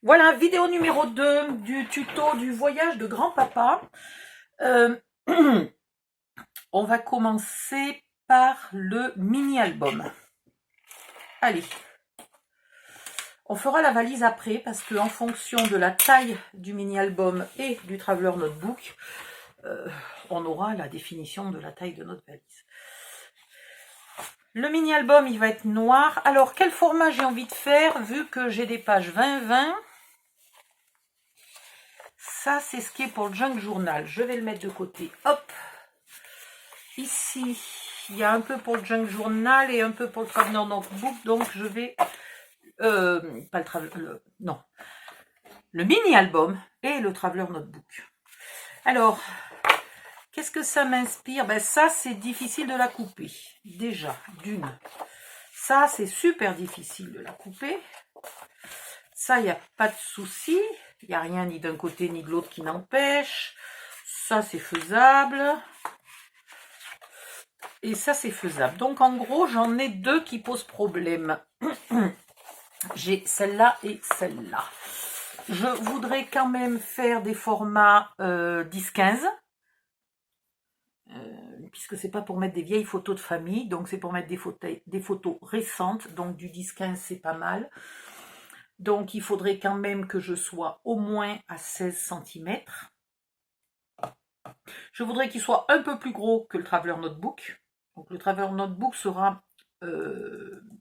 Voilà, vidéo numéro 2 du tuto du voyage de grand-papa. On va commencer par le mini-album. Allez, on fera la valise après parce qu'en fonction de la taille du mini-album et du Traveler Notebook, on aura la définition de la taille de notre valise. Le mini-album, il va être noir. Alors, quel format j'ai envie de faire vu que j'ai des pages 20-20? Ça, c'est ce qui est pour le Junk Journal. Je vais le mettre de côté. Hop. Ici, il y a un peu pour le Junk Journal et un peu pour le Traveler Notebook. Donc, je vais... pas le Traveler... non. Le mini-album et le Traveler Notebook. Alors, qu'est-ce que ça m'inspire? Ben, ça, c'est difficile de la couper. Déjà, d'une. Ça, c'est super difficile de la couper. Ça, il n'y a pas de souci. Il n'y a rien ni d'un côté ni de l'autre qui n'empêche. Ça, c'est faisable. Et ça, c'est faisable. Donc, en gros, j'en ai deux qui posent problème. J'ai celle-là et celle-là. Je voudrais quand même faire des formats 10-15. Puisque c'est pas pour mettre des vieilles photos de famille. Donc, c'est pour mettre des photos récentes. Donc, du 10-15, c'est pas mal. Donc, il faudrait quand même que je sois au moins à 16 cm. Je voudrais qu'il soit un peu plus gros que le Traveler Notebook. Donc, le Traveler Notebook sera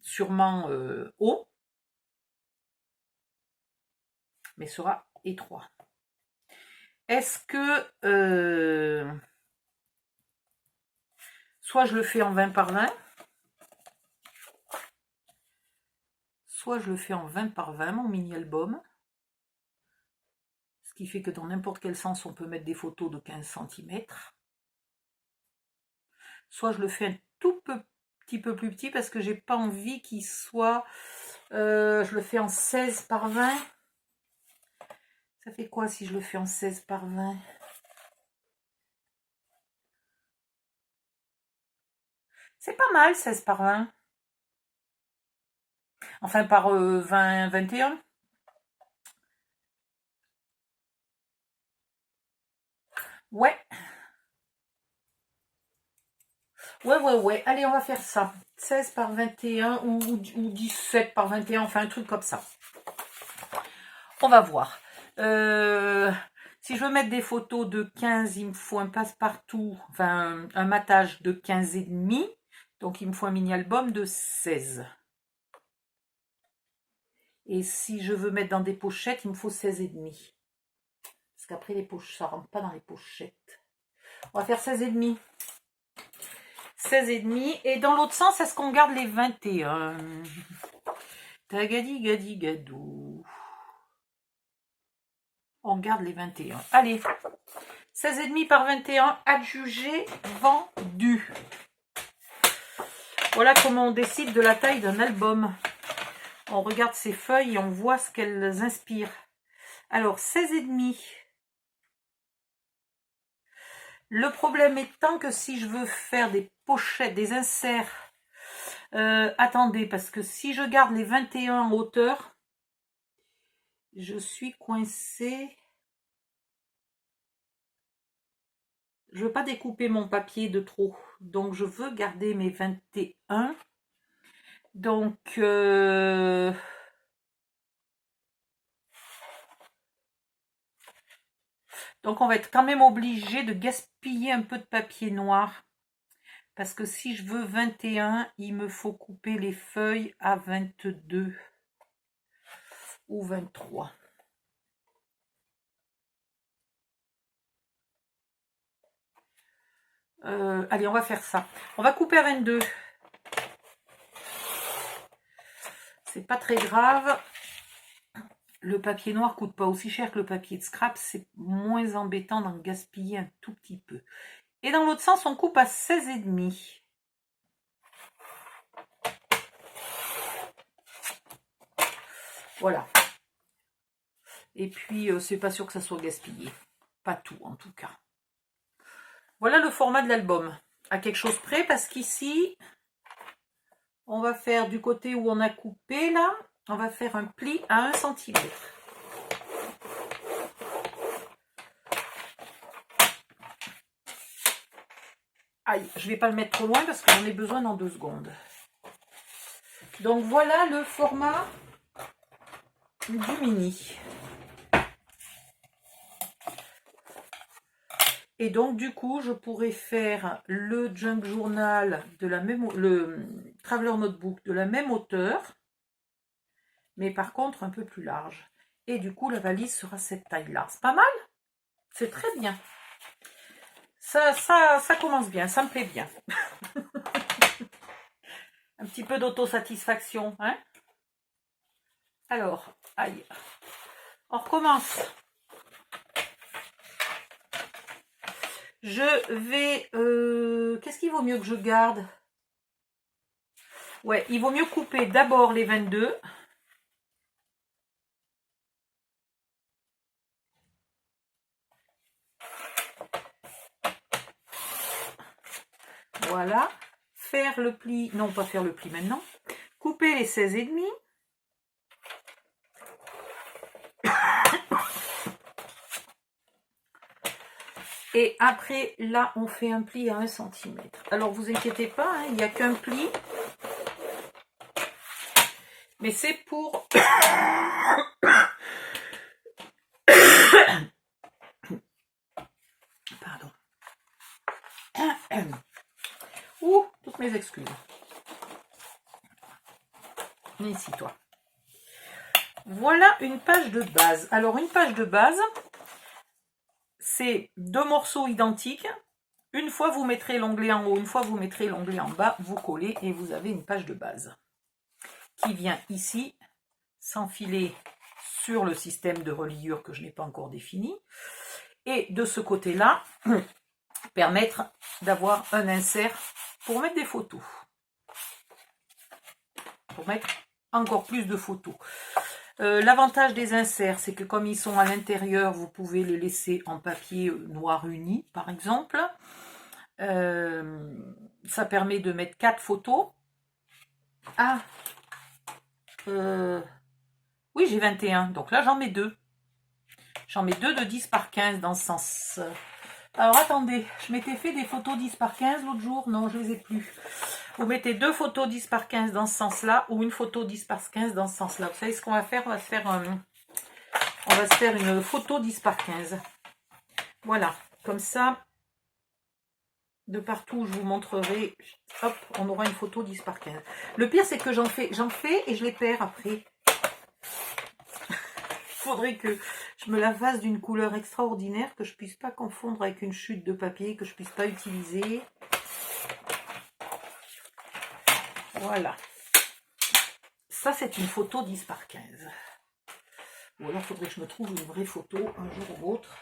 sûrement haut, mais sera étroit. Est-ce que soit je le fais en 20 par 20, soit je le fais en 20 par 20, mon mini-album. Ce qui fait que dans n'importe quel sens, on peut mettre des photos de 15 cm. Soit je le fais un tout petit peu plus petit parce que j'ai pas envie qu'il soit... je le fais en 16 par 20. Ça fait quoi si je le fais en 16 par 20? C'est pas mal, 16 par 20. Enfin, par 20, 21. Ouais. Ouais. Allez, on va faire ça. 16 par 21 ou 17 par 21, enfin un truc comme ça. On va voir. Si je veux mettre des photos de 15, il me faut un passe-partout, enfin un matage de 15,5. Donc il me faut un mini-album de 16. Et si je veux mettre dans des pochettes, il me faut 16,5. Parce qu'après les pochettes, ça ne rentre pas dans les pochettes. On va faire 16,5. 16,5. Et dans l'autre sens, est-ce qu'on garde les 21? Tagadi gadi gadou. On garde les 21. Allez. 16,5 par 21, adjugé, vendu. Voilà comment on décide de la taille d'un album. On regarde ces feuilles et on voit ce qu'elles inspirent. Alors, 16,5. Le problème étant que si je veux faire des pochettes, des inserts, attendez, parce que si je garde les 21 en hauteur, je suis coincée. Je veux pas découper mon papier de trop, donc je veux garder mes 21. Donc, on va être quand même obligé de gaspiller un peu de papier noir. Parce que si je veux 21, il me faut couper les feuilles à 22 ou 23. Allez, on va faire ça. On va couper à 22. C'est pas très grave. Le papier noir coûte pas aussi cher que le papier de scrap. C'est moins embêtant d'en gaspiller un tout petit peu. Et dans l'autre sens, on coupe à 16,5. Voilà. Et puis, c'est pas sûr que ça soit gaspillé. Pas tout, en tout cas. Voilà le format de l'album. À quelque chose près, parce qu'ici, on va faire du côté où on a coupé, là, on va faire un pli à 1 cm. Aïe, je vais pas le mettre trop loin parce que j'en ai besoin dans 2 secondes. Donc voilà le format du mini. Et donc du coup, je pourrais faire le Junk Journal de la même, le Traveler Notebook de la même hauteur, mais par contre un peu plus large. Et du coup, la valise sera cette taille-là. C'est pas mal? C'est très bien. Ça commence bien, ça me plaît bien. Un petit peu d'autosatisfaction, hein? Alors, aïe. On recommence. Je vais... qu'est-ce qu'il vaut mieux que je garde? Ouais, il vaut mieux couper d'abord les 22. Voilà. Faire le pli... Non, pas faire le pli maintenant. Couper les 16,5. Et après, là, on fait un pli à 1 cm. Alors, vous inquiétez pas, hein, il n'y a qu'un pli. Mais c'est pour... Pardon. Ouh, toutes mes excuses. Viens ici, toi. Voilà une page de base. Alors, une page de base, c'est 2 morceaux identiques. Une fois, vous mettrez l'onglet en haut, une fois, vous mettrez l'onglet en bas, vous collez et vous avez une page de base qui vient ici s'enfiler sur le système de reliure que je n'ai pas encore défini. Et de ce côté-là, permettre d'avoir un insert pour mettre des photos. Pour mettre encore plus de photos. L'avantage des inserts, c'est que comme ils sont à l'intérieur, vous pouvez les laisser en papier noir uni, par exemple. Ça permet de mettre 4 photos. Ah, oui, j'ai 21, donc là j'en mets 2. J'en mets 2 de 10 par 15 dans ce sens. Alors attendez, je m'étais fait des photos 10 par 15 l'autre jour, non je les ai plus. Vous mettez 2 photos 10 par 15 dans ce sens-là ou une photo 10 par 15 dans ce sens-là. Vous savez ce qu'on va faire? On va se faire une photo 10 par 15. Voilà, comme ça, de partout où je vous montrerai, hop, on aura une photo 10 par 15. Le pire, c'est que j'en fais et je les perds après. Il faudrait que je me la fasse d'une couleur extraordinaire, que je puisse pas confondre avec une chute de papier, que je puisse pas utiliser. Voilà. Ça, c'est une photo 10 par 15. Ou alors, il faudrait que je me trouve une vraie photo un jour ou l'autre.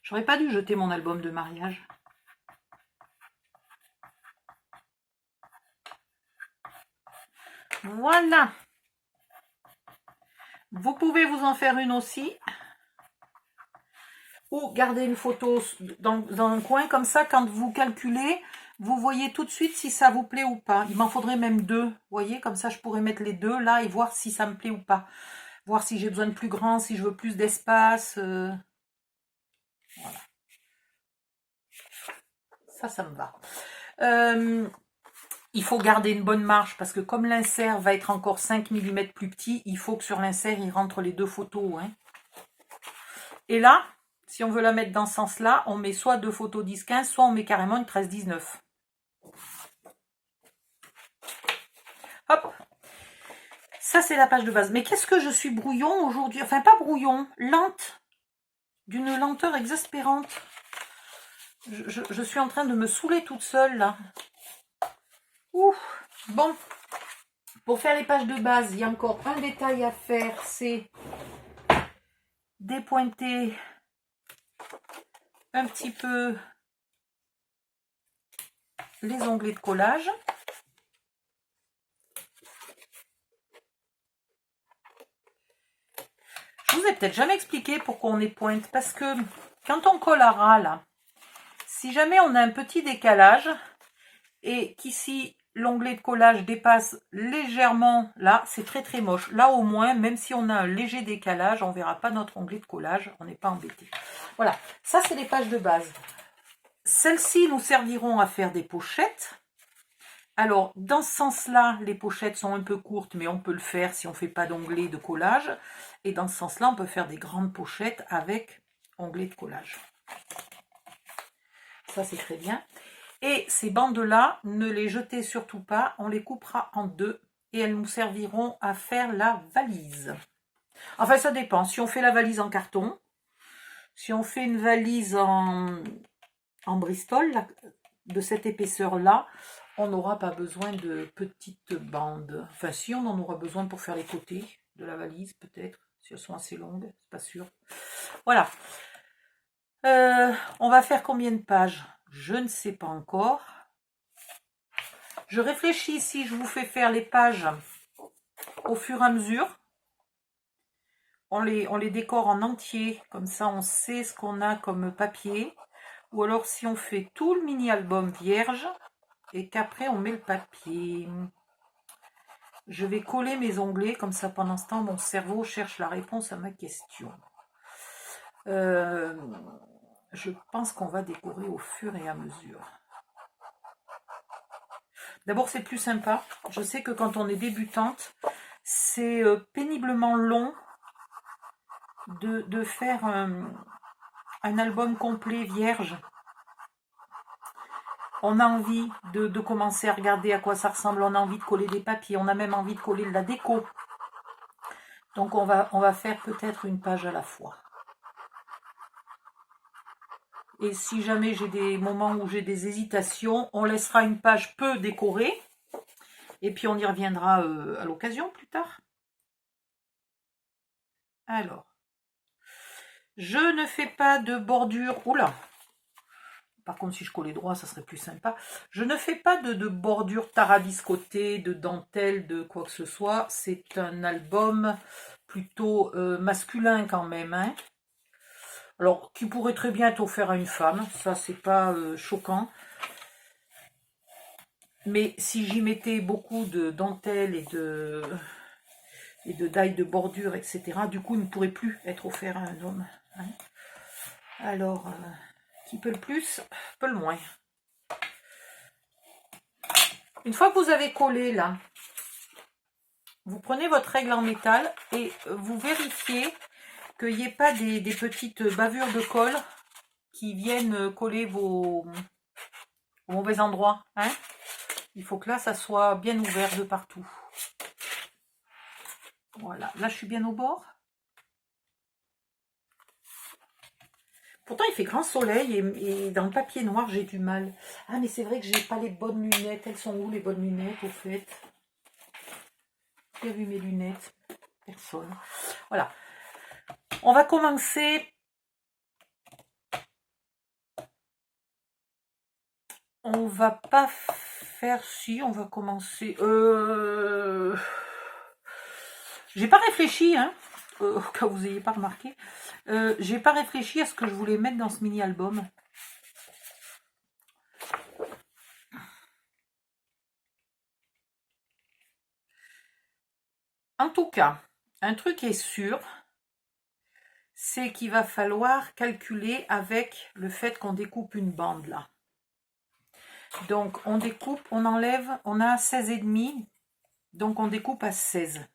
J'aurais pas dû jeter mon album de mariage. Voilà. Vous pouvez vous en faire une aussi. Ou garder une photo dans un coin. Comme ça, quand vous calculez, vous voyez tout de suite si ça vous plaît ou pas. Il m'en faudrait même 2. Vous voyez, comme ça, je pourrais mettre les 2 là et voir si ça me plaît ou pas. Voir si j'ai besoin de plus grand, si je veux plus d'espace. Voilà. Ça me va. Il faut garder une bonne marge parce que comme l'insert va être encore 5 mm plus petit, il faut que sur l'insert, il rentre les 2 photos. Hein. Et là, si on veut la mettre dans ce sens-là, on met soit 2 photos 10-15, soit on met carrément une 13-19. Hop. Ça, c'est la page de base. Mais qu'est-ce que je suis brouillon aujourd'hui? Enfin, pas brouillon, lente. D'une lenteur exaspérante. Je suis en train de me saouler toute seule, là. Ouh. Bon. Pour faire les pages de base, il y a encore un détail à faire. C'est dépointer un petit peu les onglets de collage. Je vous ai peut-être jamais expliqué pourquoi on les pointe. Parce que quand on colle à ras, là, si jamais on a un petit décalage et qu'ici l'onglet de collage dépasse légèrement, là, c'est très très moche. Là au moins, même si on a un léger décalage, on ne verra pas notre onglet de collage, on n'est pas embêté. Voilà, ça c'est les pages de base. Celles-ci nous serviront à faire des pochettes. Alors, dans ce sens-là, les pochettes sont un peu courtes, mais on peut le faire si on ne fait pas d'onglet de collage. Et dans ce sens-là, on peut faire des grandes pochettes avec onglet de collage. Ça, c'est très bien. Et ces bandes-là, ne les jetez surtout pas. On les coupera en deux et elles nous serviront à faire la valise. Enfin, ça dépend. Si on fait la valise en carton, si on fait une valise en Bristol, là, de cette épaisseur-là, on n'aura pas besoin de petites bandes. Enfin, si, on en aura besoin pour faire les côtés de la valise, peut-être, si elles sont assez longues, c'est pas sûr. Voilà. On va faire combien de pages? Je ne sais pas encore. Je réfléchis si je vous fais faire les pages au fur et à mesure. On les décore en entier, comme ça on sait ce qu'on a comme papier. Ou alors si on fait tout le mini-album vierge et qu'après on met le papier. Je vais coller mes onglets, comme ça pendant ce temps mon cerveau cherche la réponse à ma question. Je pense qu'on va décorer au fur et à mesure. D'abord c'est plus sympa. Je sais que quand on est débutante, c'est péniblement long de faire un album complet vierge. On a envie de commencer à regarder à quoi ça ressemble, on a envie de coller des papiers, on a même envie de coller de la déco. Donc on va faire peut-être une page à la fois. Et si jamais j'ai des moments où j'ai des hésitations, on laissera une page peu décorée. Et puis on y reviendra à l'occasion plus tard. Alors, je ne fais pas de bordure. Oula! Par contre, si je collais droit, ça serait plus sympa. Je ne fais pas de bordure tarabiscotée, de dentelle, de quoi que ce soit. C'est un album plutôt masculin quand même. Hein. Alors, qui pourrait très bien être offert à une femme. Ça, c'est pas choquant. Mais si j'y mettais beaucoup de dentelle et de dailles de bordure, etc., du coup, il ne pourrait plus être offert à un homme. Hein. Alors, qui peut le plus, peut le moins. Une fois que vous avez collé là, vous prenez votre règle en métal et vous vérifiez qu'il n'y ait pas des petites bavures de colle qui viennent coller vos mauvais endroits. Hein. Il faut que là, ça soit bien ouvert de partout. Voilà, là je suis bien au bord. Pourtant il fait grand soleil et dans le papier noir j'ai du mal. Ah mais c'est vrai que j'ai pas les bonnes lunettes. Elles sont où les bonnes lunettes au fait? Qui a vu mes lunettes? Personne. Voilà. On va commencer. On va pas faire si, on va commencer. J'ai pas réfléchi, hein, au cas où vous n'ayez pas remarqué. J'ai pas réfléchi à ce que je voulais mettre dans ce mini-album. En tout cas, un truc est sûr, c'est qu'il va falloir calculer avec le fait qu'on découpe une bande là. Donc on découpe, on enlève, on a 16,5, donc on découpe à 16.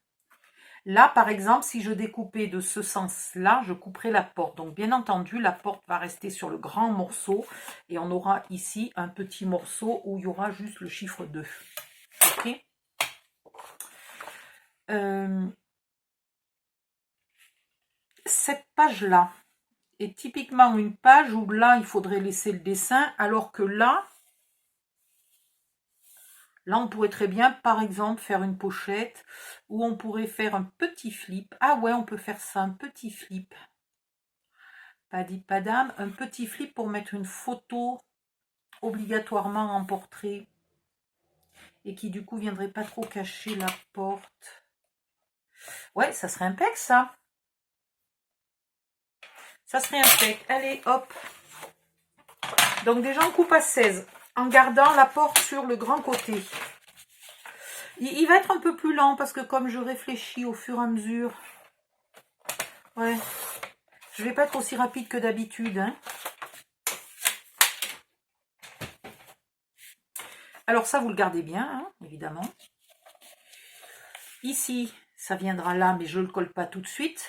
Là, par exemple, si je découpais de ce sens-là, je couperais la porte. Donc, bien entendu, la porte va rester sur le grand morceau. Et on aura ici un petit morceau où il y aura juste le chiffre 2. Ok. Cette page-là est typiquement une page où là, il faudrait laisser le dessin. Alors que là, on pourrait très bien, par exemple, faire une pochette où on pourrait faire un petit flip. Ah ouais, on peut faire ça, un petit flip. Pas dit pas d'âme, un petit flip pour mettre une photo obligatoirement en portrait et qui du coup viendrait pas trop cacher la porte. Ouais, ça serait impec ça. Ça serait impec. Allez, hop. Donc déjà on coupe à 16 en gardant la porte sur le grand côté. Il va être un peu plus lent parce que comme je réfléchis au fur et à mesure, ouais, je vais pas être aussi rapide que d'habitude. Hein. Alors ça, vous le gardez bien, hein, évidemment. Ici, ça viendra là, mais je ne le colle pas tout de suite.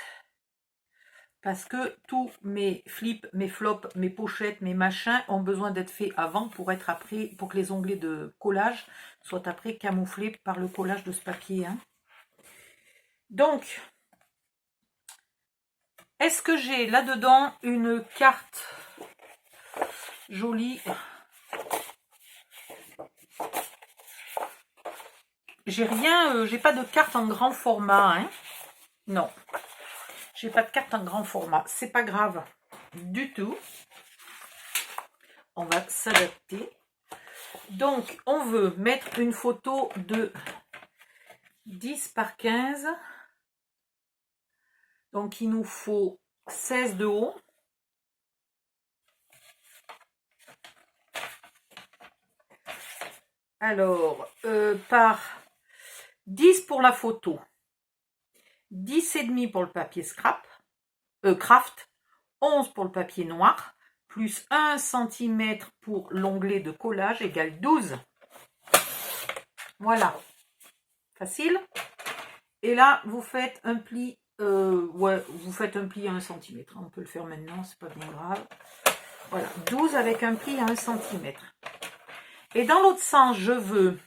Parce que tous mes flips, mes flops, mes pochettes, mes machins ont besoin d'être faits avant pour être après, pour que les onglets de collage soient après camouflés par le collage de ce papier. Hein. Donc, est-ce que j'ai là-dedans une carte jolie? J'ai rien, j'ai pas de carte en grand format. Hein. Non. J'ai pas de carte en grand format. C'est pas grave du tout. On va s'adapter. Donc, on veut mettre une photo de 10 par 15. Donc, il nous faut 16 de haut. Alors, par 10 pour la photo, 10,5 pour le papier craft, 11 pour le papier noir, plus 1 cm pour l'onglet de collage égale 12. Voilà. Facile. Et là, vous faites un pli, vous faites un pli à 1 cm. On peut le faire maintenant, c'est pas bien grave. Voilà, 12 avec un pli à 1 cm. Et dans l'autre sens, je veux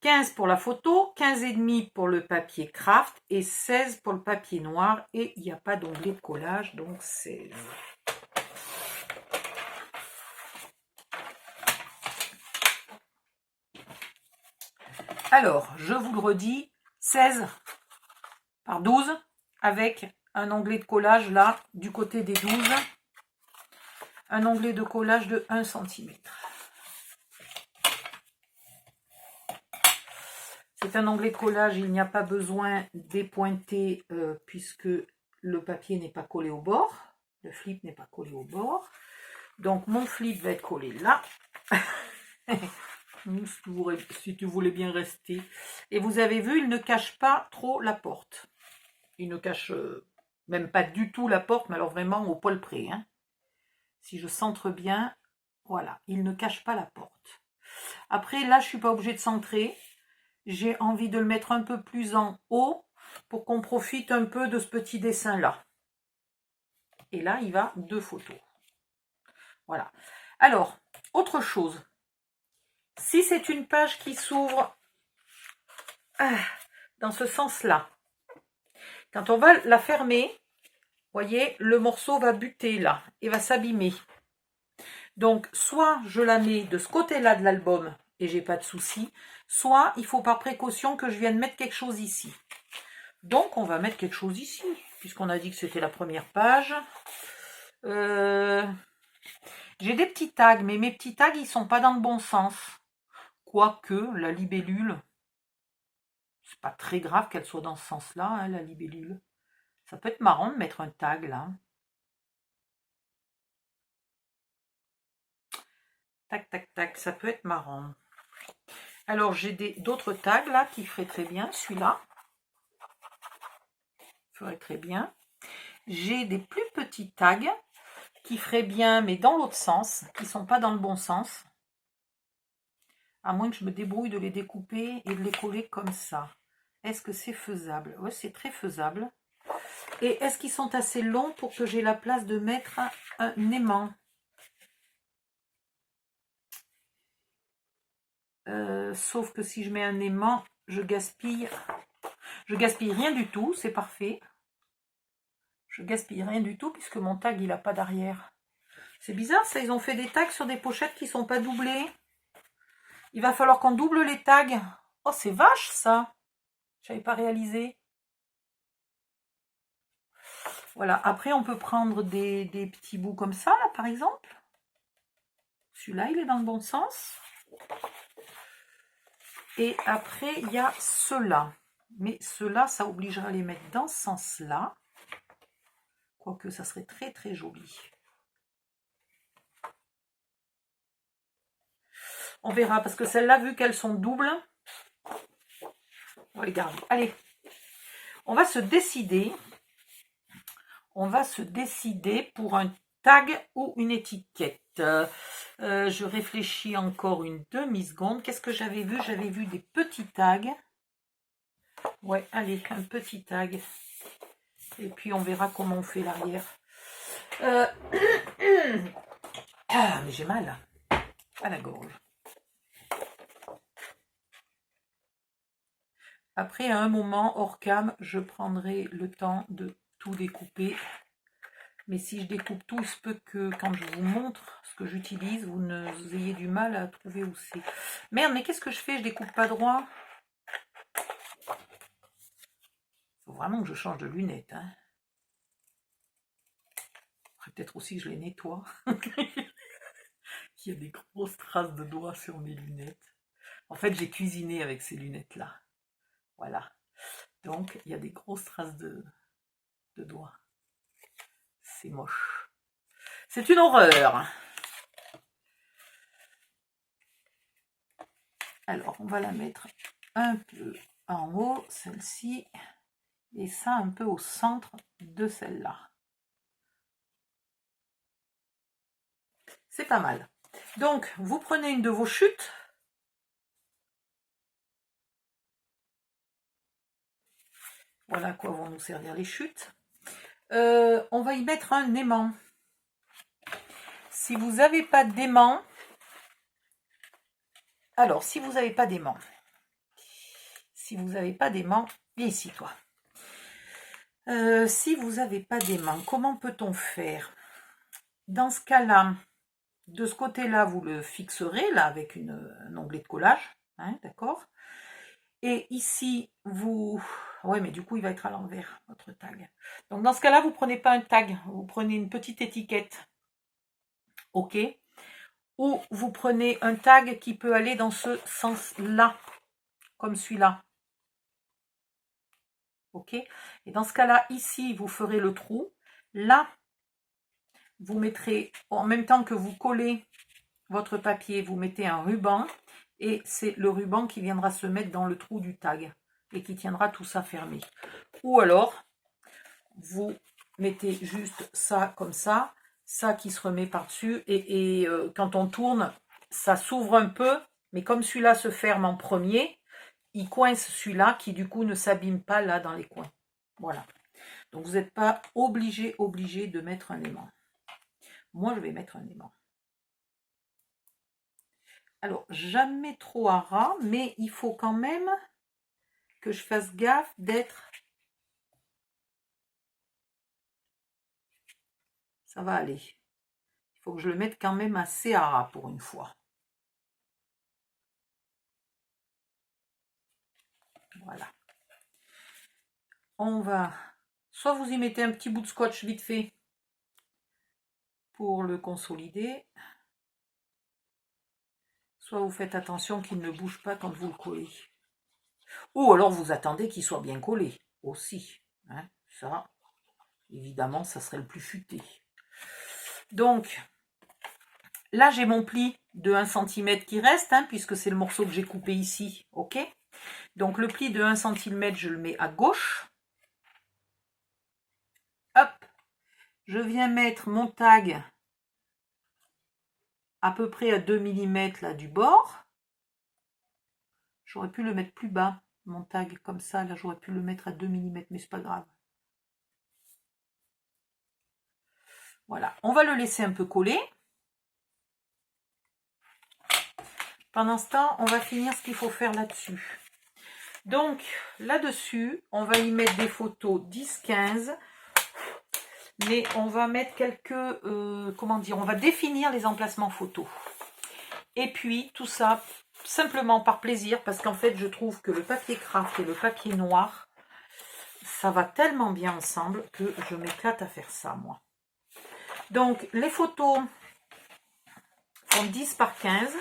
15 pour la photo, 15,5 pour le papier craft et 16 pour le papier noir. Et il n'y a pas d'onglet de collage, donc 16. Alors, je vous le redis, 16 par 12 avec un onglet de collage là, du côté des 12. Un onglet de collage de 1 cm. C'est un onglet de collage, il n'y a pas besoin d'épointer puisque le papier n'est pas collé au bord. Le flip n'est pas collé au bord. Donc mon flip va être collé là. Si tu voulais bien rester. Et vous avez vu, il ne cache pas trop la porte. Il ne cache même pas du tout la porte, mais alors vraiment au poil près. Hein. Si je centre bien, voilà, il ne cache pas la porte. Après, là, je ne suis pas obligée de centrer. J'ai envie de le mettre un peu plus en haut pour qu'on profite un peu de ce petit dessin-là. Et là, il va 2 photos. Voilà. Alors, autre chose. Si c'est une page qui s'ouvre dans ce sens-là, quand on va la fermer, vous voyez, le morceau va buter là et va s'abîmer. Donc, soit je la mets de ce côté-là de l'album et j'ai pas de souci, soit il faut par précaution que je vienne mettre quelque chose ici. Donc, on va mettre quelque chose ici, puisqu'on a dit que c'était la première page. J'ai des petits tags, mais mes petits tags, ils sont pas dans le bon sens. Quoique, la libellule, c'est pas très grave qu'elle soit dans ce sens-là, hein, la libellule. Ça peut être marrant de mettre un tag, là. Tac, tac, tac, ça peut être marrant. Alors, j'ai d'autres tags, là, qui feraient très bien. Celui-là ferait très bien. J'ai des plus petits tags qui feraient bien, mais dans l'autre sens, qui ne sont pas dans le bon sens. À moins que je me débrouille de les découper et de les coller comme ça. Est-ce que c'est faisable? Oui, c'est très faisable. Et est-ce qu'ils sont assez longs pour que j'ai la place de mettre un aimant? Sauf que si je mets un aimant, je gaspille rien du tout, c'est parfait. Je gaspille rien du tout puisque mon tag il n'a pas d'arrière. C'est bizarre ça, ils ont fait des tags sur des pochettes qui ne sont pas doublées. Il va falloir qu'on double les tags. Oh, c'est vache ça. Je n'avais pas réalisé. Voilà, après on peut prendre des petits bouts comme ça, là, par exemple. Celui-là, il est dans le bon sens. Et après, il y a ceux-là. Mais ceux-là, ça obligera à les mettre dans ce sens-là. Quoique, ça serait très, très joli. On verra, parce que celles-là, vu qu'elles sont doubles, on va les garder. Allez, on va se décider. On va se décider pour un tag ou une étiquette. Je réfléchis encore une demi-seconde. Qu'est-ce que j'avais vu? J'avais vu des petits tags. Ouais, allez, un petit tag. Et puis on verra comment on fait l'arrière. Ah, mais j'ai mal à la gorge. Après, à un moment, hors cam, je prendrai le temps de tout découper. Mais si je découpe tout, il se peut que quand je vous montre ce que j'utilise, vous ayez du mal à trouver où c'est. Merde, mais qu'est-ce que je fais? Je découpe pas droit. Faut vraiment que je change de lunettes. Hein. Peut-être aussi que je les nettoie. Il y a des grosses traces de doigts sur mes lunettes. En fait, j'ai cuisiné avec ces lunettes-là. Voilà. Donc, il y a des grosses traces de doigts. C'est moche. C'est une horreur. Alors, on va la mettre un peu en haut, celle-ci, et ça un peu au centre de celle-là. C'est pas mal. Donc, vous prenez une de vos chutes. Voilà à quoi vont nous servir les chutes. On va y mettre un aimant. Si vous n'avez pas d'aimant, alors si vous n'avez pas d'aimant, viens ici toi. Si vous n'avez pas d'aimant, comment peut-on faire? Dans ce cas-là, de ce côté-là, vous le fixerez là avec un onglet de collage, hein, d'accord? Et ici, vous... Ouais, mais du coup, il va être à l'envers, votre tag. Donc, dans ce cas-là, vous ne prenez pas un tag, vous prenez une petite étiquette. OK? Ou vous prenez un tag qui peut aller dans ce sens-là, comme celui-là. OK? Et dans ce cas-là, ici, vous ferez le trou. Là, vous mettrez, en même temps que vous collez votre papier, vous mettez un ruban. Et c'est le ruban qui viendra se mettre dans le trou du tag et qui tiendra tout ça fermé. Ou alors, vous mettez juste ça comme ça qui se remet par-dessus et quand on tourne, ça s'ouvre un peu, mais comme celui-là se ferme en premier, il coince celui-là qui du coup ne s'abîme pas là dans les coins. Voilà. Donc vous n'êtes pas obligé de mettre un aimant. Moi, je vais mettre un aimant. Alors, jamais trop à ras, mais il faut quand même que je fasse gaffe d'être... Ça va aller. Il faut que je le mette quand même assez à ras pour une fois. Voilà. On va... Soit vous y mettez un petit bout de scotch vite fait pour le consolider. Soit vous faites attention qu'il ne bouge pas quand vous le collez. Ou alors vous attendez qu'il soit bien collé aussi. Hein, ça, évidemment, ça serait le plus futé. Donc, là, j'ai mon pli de 1 cm qui reste, hein, puisque c'est le morceau que j'ai coupé ici. OK? Donc, le pli de 1 cm, je le mets à gauche. Hop! Je viens mettre mon tag à peu près à 2 mm là du bord. J'aurais pu le mettre plus bas, mon tag, comme ça. Là, j'aurais pu le mettre à 2 mm, mais c'est pas grave. Voilà, on va le laisser un peu coller. Pendant ce temps, on va finir ce qu'il faut faire là-dessus. Donc, là-dessus, on va y mettre des photos 10-15. Mais on va mettre quelques... comment dire? On va définir les emplacements photos. Et puis, tout ça, simplement par plaisir, parce qu'en fait, je trouve que le papier craft et le papier noir, ça va tellement bien ensemble que je m'éclate à faire ça, moi. Donc, les photos font 10 par 15.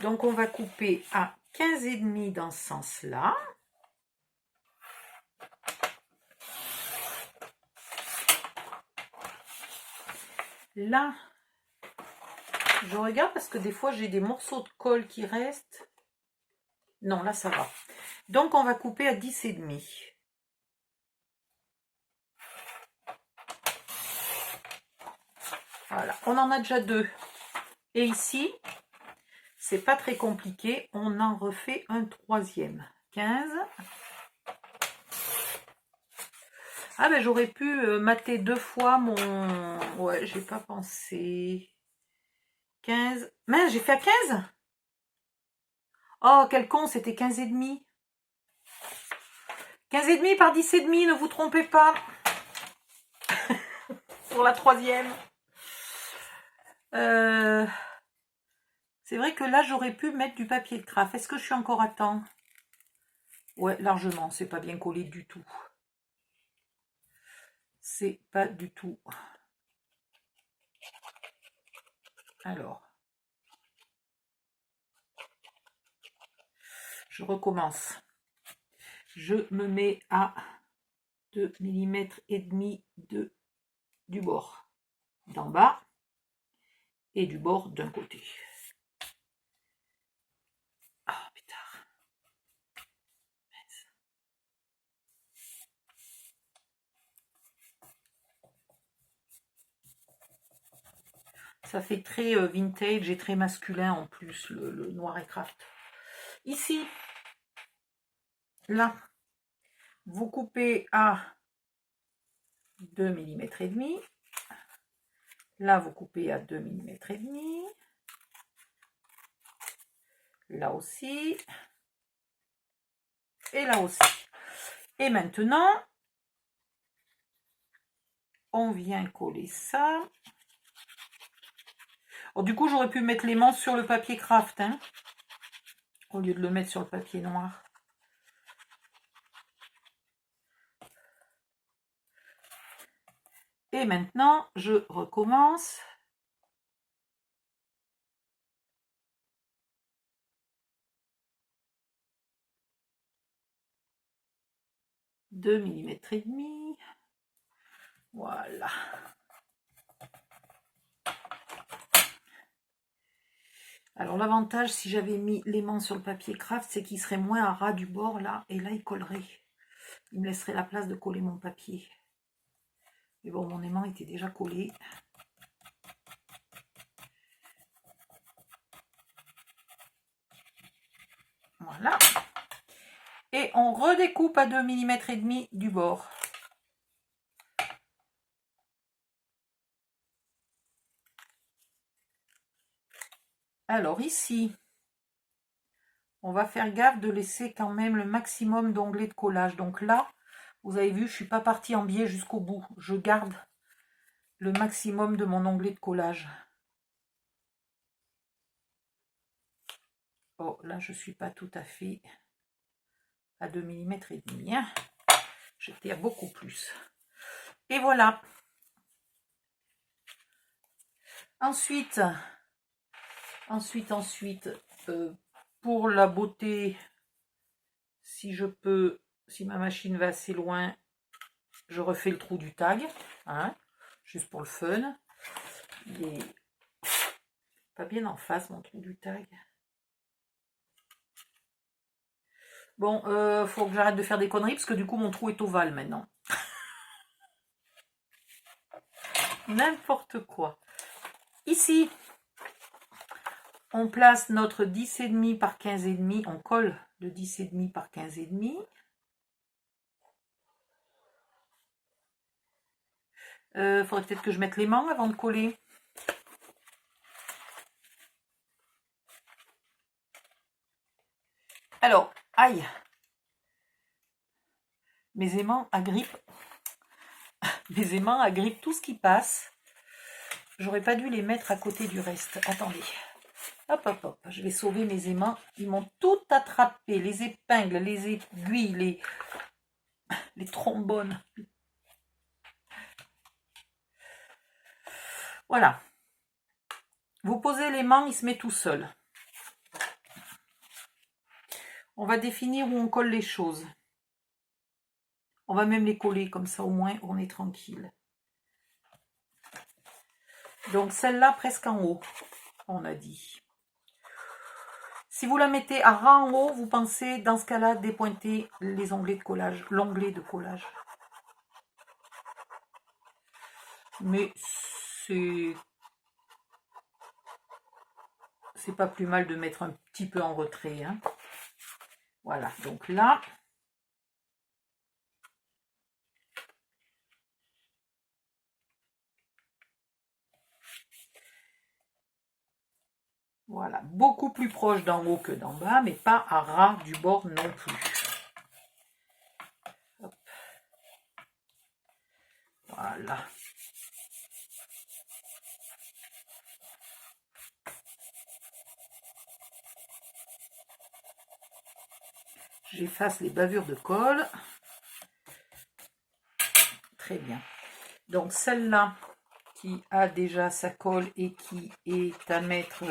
Donc, on va couper à 15,5 dans ce sens-là. Là, je regarde parce que des fois, j'ai des morceaux de colle qui restent. Non, là, ça va. Donc, on va couper à 10,5. Voilà, on en a déjà deux. Et ici, c'est pas très compliqué, on en refait un troisième. 15. Ah ben j'aurais pu mater 2 fois mon... Ouais, j'ai pas pensé. 15. Mince, j'ai fait à 15. Oh, quel con, c'était 15 et demi. 15 et demi par 10 et demi, ne vous trompez pas. Pour la troisième. C'est vrai que là, j'aurais pu mettre du papier de craft. Est-ce que je suis encore à temps? Ouais, largement. C'est pas bien collé du tout. C'est pas du tout. Alors. Je recommence. Je me mets à 2 mm et demi du bord d'en bas et du bord d'un côté. Ah putain. Ça fait très vintage et très masculin en plus, le noir et craft. Ici, là, vous coupez à 2 mm et demi. Là, vous coupez à 2 mm et demi. Là aussi. Et là aussi. Et maintenant, on vient coller ça. Alors, du coup, j'aurais pu mettre l'aimant sur le papier craft, hein, au lieu de le mettre sur le papier noir. Et maintenant, je recommence. Deux millimètres et demi. Voilà. Alors l'avantage, si j'avais mis l'aimant sur le papier craft, c'est qu'il serait moins à ras du bord là, et là il collerait. Il me laisserait la place de coller mon papier. Mais bon, mon aimant était déjà collé. Voilà. Et on redécoupe à 2 mm et demi du bord. Alors ici, on va faire gaffe de laisser quand même le maximum d'onglets de collage. Donc là, vous avez vu, je ne suis pas partie en biais jusqu'au bout. Je garde le maximum de mon onglet de collage. Oh, là, je ne suis pas tout à fait à 2 mm et demi. Hein. J'étais à beaucoup plus. Et voilà. Ensuite, pour la beauté, si je peux, si ma machine va assez loin, je refais le trou du tag, hein, juste pour le fun. Il est pas bien en face, mon trou du tag. Bon, faut que j'arrête de faire des conneries, parce que du coup, mon trou est ovale maintenant. N'importe quoi. Ici, on place notre 10,5 par 15,5. On colle le 10,5 par 15,5. Faudrait peut-être que je mette l'aimant avant de coller. Alors, aïe. Mes aimants agrippent. Mes aimants agrippent tout ce qui passe. J'aurais pas dû les mettre à côté du reste. Attendez. Hop, hop, hop. Je vais sauver mes aimants. Ils m'ont tout attrapé. Les épingles, les aiguilles, les trombones. Voilà. Vous posez l'aimant, il se met tout seul. On va définir où on colle les choses. On va même les coller, comme ça au moins on est tranquille. Donc celle-là presque en haut, on a dit. Si vous la mettez à ras en haut, vous pensez dans ce cas-là dépointer les onglets de collage, l'onglet de collage. Mais c'est c'est pas plus mal de mettre un petit peu en retrait, hein. Voilà, donc là, voilà, beaucoup plus proche d'en haut que d'en bas, mais pas à ras du bord non plus. Hop. Voilà. J'efface les bavures de colle. Très bien. Donc celle-là qui a déjà sa colle et qui est à mettre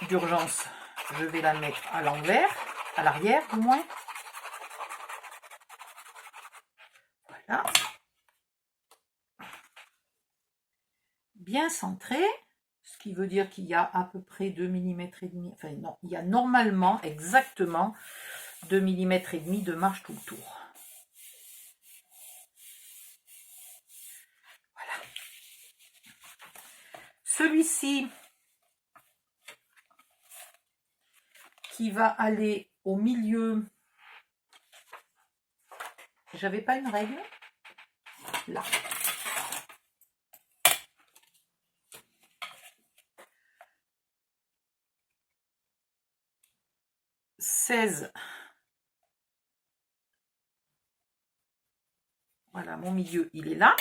d'urgence, je vais la mettre à l'envers, à l'arrière du moins. Voilà. Bien centré, ce qui veut dire qu'il y a à peu près 2 mm et demi. Enfin non, il y a normalement exactement 2 mm et demi de marge tout le tour. Voilà. Celui-ci qui va aller au milieu. J'avais pas une règle là. « 16 ». Voilà, mon milieu, il est là.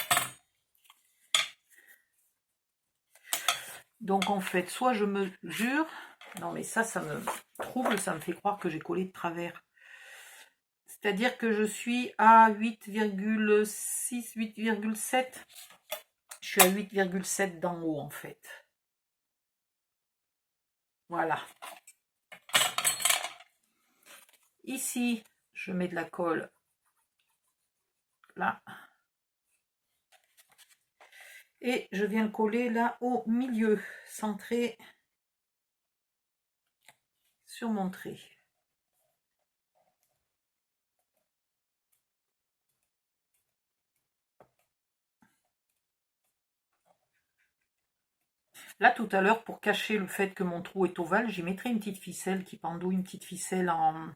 Donc en fait, soit je mesure. Non mais ça me trouble, ça me fait croire que j'ai collé de travers. C'est-à-dire que je suis à 8,6, 8,7. Je suis à 8,7 d'en haut en fait. Voilà. Ici, je mets de la colle. Là. Et je viens le coller là au milieu, centré sur mon trait. Là, tout à l'heure, pour cacher le fait que mon trou est ovale, j'y mettrai une petite ficelle qui pendouille, une petite ficelle en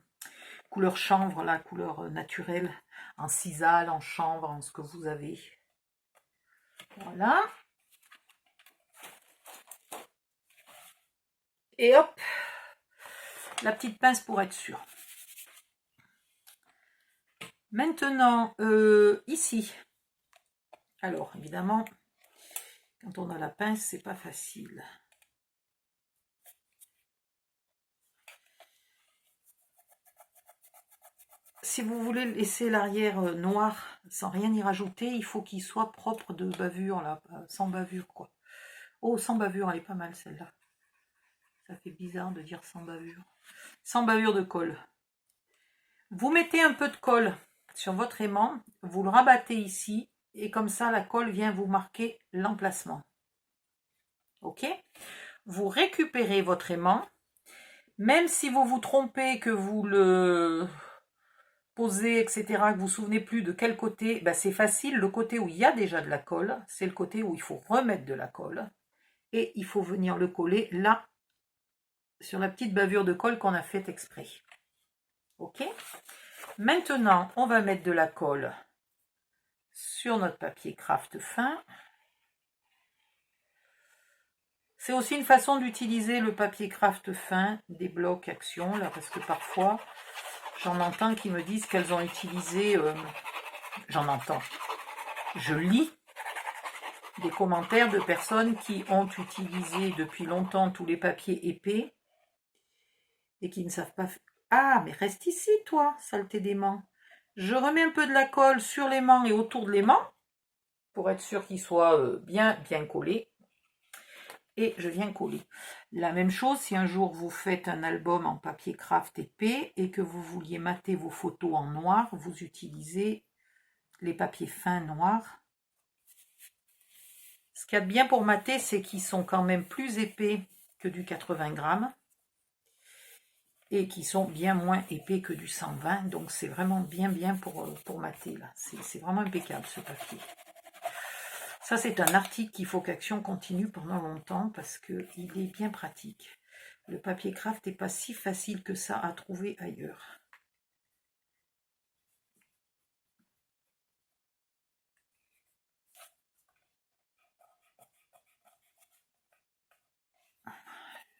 couleur chanvre, la couleur naturelle, en sisal, en chanvre, en ce que vous avez. Voilà. Et hop, la petite pince pour être sûr. Maintenant, ici. Alors, évidemment, quand on a la pince, c'est pas facile. Si vous voulez laisser l'arrière noir sans rien y rajouter, il faut qu'il soit propre de bavure, là, sans bavure, quoi. Oh, sans bavure, elle est pas mal celle-là. Ça fait bizarre de dire sans bavure. Sans bavure de colle. Vous mettez un peu de colle sur votre aimant, vous le rabattez ici, et comme ça, la colle vient vous marquer l'emplacement. Ok? Vous récupérez votre aimant, même si vous vous trompez, que vous le posez, etc., que vous ne vous souvenez plus de quel côté, ben c'est facile, le côté où il y a déjà de la colle, c'est le côté où il faut remettre de la colle, et il faut venir le coller là, sur la petite bavure de colle qu'on a faite exprès. Ok? Maintenant, on va mettre de la colle sur notre papier craft fin. C'est aussi une façon d'utiliser le papier craft fin des blocs action, là, parce que parfois, j'en entends qui me disent qu'elles ont utilisé... j'en entends. Je lis des commentaires de personnes qui ont utilisé depuis longtemps tous les papiers épais et qui ne savent pas... Ah, mais reste ici, toi, saleté d'aimant. Je remets un peu de la colle sur l'aimant et autour de l'aimant pour être sûr qu'il soit bien collé. Et je viens coller. La même chose, si un jour vous faites un album en papier craft épais et que vous vouliez mater vos photos en noir, vous utilisez les papiers fins noirs. Ce qu'il y a de bien pour mater, c'est qu'ils sont quand même plus épais que du 80 grammes et qui sont bien moins épais que du 120. Donc c'est vraiment bien pour mater là. C'est vraiment impeccable ce papier. Ça, c'est un article qu'il faut qu'Action continue pendant longtemps parce qu'il est bien pratique. Le papier craft n'est pas si facile que ça à trouver ailleurs.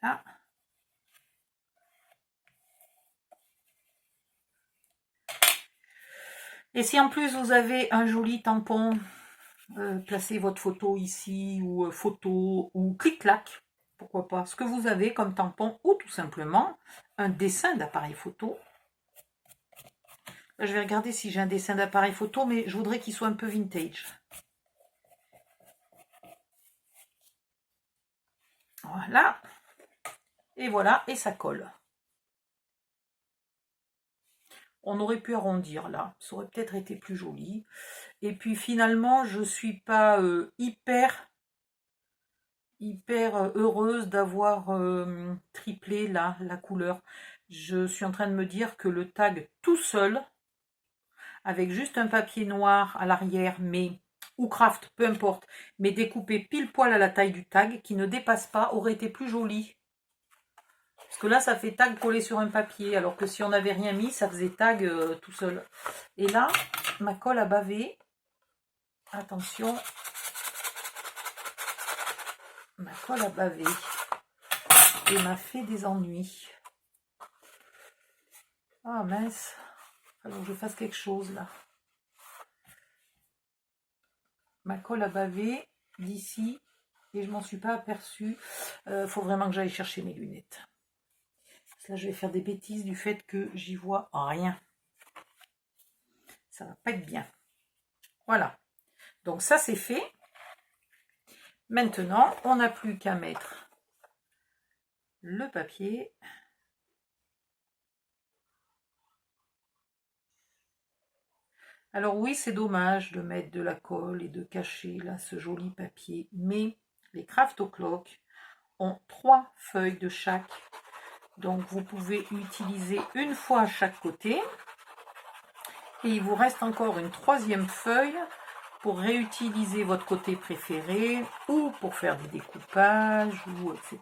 Là. Et si en plus vous avez un joli tampon, placez votre photo ici, ou photo, ou clic-clac, pourquoi pas, ce que vous avez comme tampon, ou tout simplement un dessin d'appareil photo. Là, je vais regarder si j'ai un dessin d'appareil photo, mais je voudrais qu'il soit un peu vintage. Voilà. Et voilà, et ça colle. On aurait pu arrondir là, ça aurait peut-être été plus joli. Et puis finalement, je ne suis pas hyper heureuse d'avoir triplé là la couleur. Je suis en train de me dire que le tag tout seul, avec juste un papier noir à l'arrière, mais ou craft, peu importe, mais découpé pile poil à la taille du tag, qui ne dépasse pas, aurait été plus joli. Parce que là, ça fait tag collé sur un papier, alors que si on n'avait rien mis, ça faisait tag tout seul. Et là, ma colle a bavé. Attention. Ma colle a bavé. Et m'a fait des ennuis. Ah mince. Alors que je fasse quelque chose là. Ma colle a bavé d'ici. Et je m'en suis pas aperçue. Faut vraiment que j'aille chercher mes lunettes. Là, je vais faire des bêtises du fait que j'y vois rien. Ça va pas être bien. Voilà. Donc ça, c'est fait. Maintenant, on n'a plus qu'à mettre le papier. Alors oui, c'est dommage de mettre de la colle et de cacher là ce joli papier. Mais les Craft O'Clock ont 3 feuilles de chaque. Donc vous pouvez utiliser une fois à chaque côté. Et il vous reste encore une 3e feuille pour réutiliser votre côté préféré ou pour faire des découpages ou etc.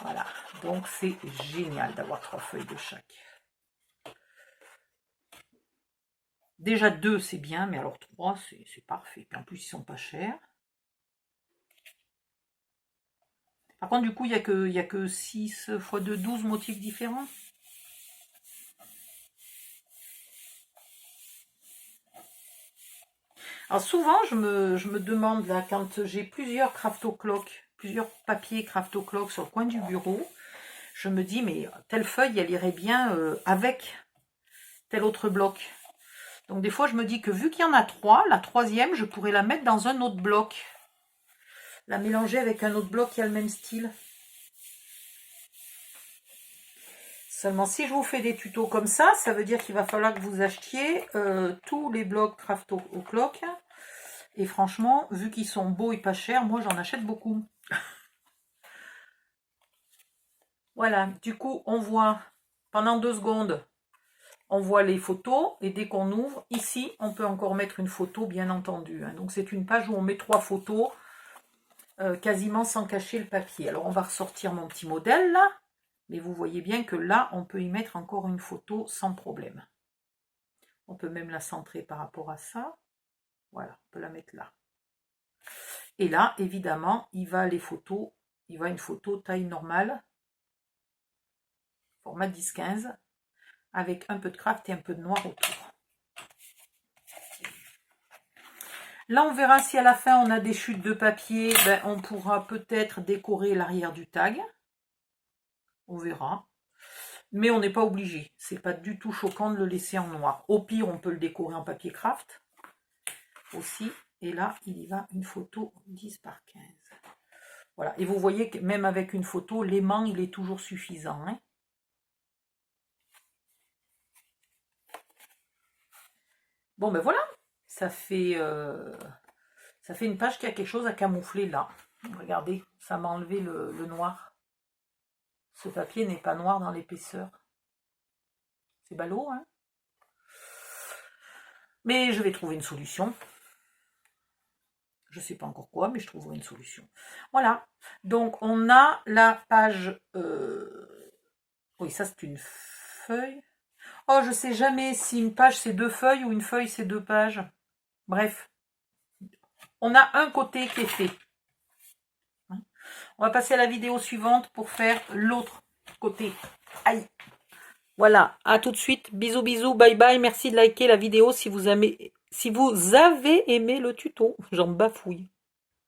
Voilà, donc c'est génial d'avoir 3 feuilles de chaque. Déjà 2 c'est bien, mais alors 3 c'est parfait. Puis en plus ils sont pas chers. Par contre du coup il n'y a que 6 x 2, 12 motifs différents. Alors souvent je me demande là, quand j'ai plusieurs Craft O'Clock, plusieurs papiers Craft O'Clock sur le coin du bureau, je me dis mais telle feuille elle irait bien avec tel autre bloc. Donc des fois je me dis que vu qu'il y en a 3, la 3e je pourrais la mettre dans un autre bloc. La mélanger avec un autre bloc qui a le même style. Seulement si je vous fais des tutos comme ça veut dire qu'il va falloir que vous achetiez tous les blocs Craft O'Clock. Et franchement, vu qu'ils sont beaux et pas chers, moi j'en achète beaucoup. Voilà, du coup on voit pendant 2 secondes, on voit les photos. Et dès qu'on ouvre, ici on peut encore mettre une photo bien entendu. Hein. Donc c'est une page où on met 3 photos quasiment sans cacher le papier. Alors on va ressortir mon petit modèle là. Mais vous voyez bien que là, on peut y mettre encore une photo sans problème. On peut même la centrer par rapport à ça. Voilà, on peut la mettre là. Et là, évidemment, il va une photo taille normale, format 10-15, avec un peu de craft et un peu de noir autour. Là, on verra si à la fin, on a des chutes de papier. Ben, on pourra peut-être décorer l'arrière du tag. On verra. Mais on n'est pas obligé. C'est pas du tout choquant de le laisser en noir. Au pire, on peut le décorer en papier craft aussi. Et là, il y va une photo 10 par 15. Voilà. Et vous voyez que même avec une photo, l'aimant, il est toujours suffisant. Hein. Bon, ben voilà. Ça fait une page qui a quelque chose à camoufler là. Regardez, ça m'a enlevé le noir. Ce papier n'est pas noir dans l'épaisseur. C'est ballot, hein. Mais je vais trouver une solution. Je ne sais pas encore quoi, mais je trouverai une solution. Voilà. Donc, on a la page... Oui, ça, c'est une feuille. Oh, je ne sais jamais si une page, c'est 2 feuilles ou une feuille, c'est 2 pages. Bref. On a un côté qui est fait. On va passer à la vidéo suivante pour faire l'autre côté. Aïe. Voilà, à tout de suite. Bisous, bisous, bye bye. Merci de liker la vidéo si vous avez aimé le tuto. J'en bafouille.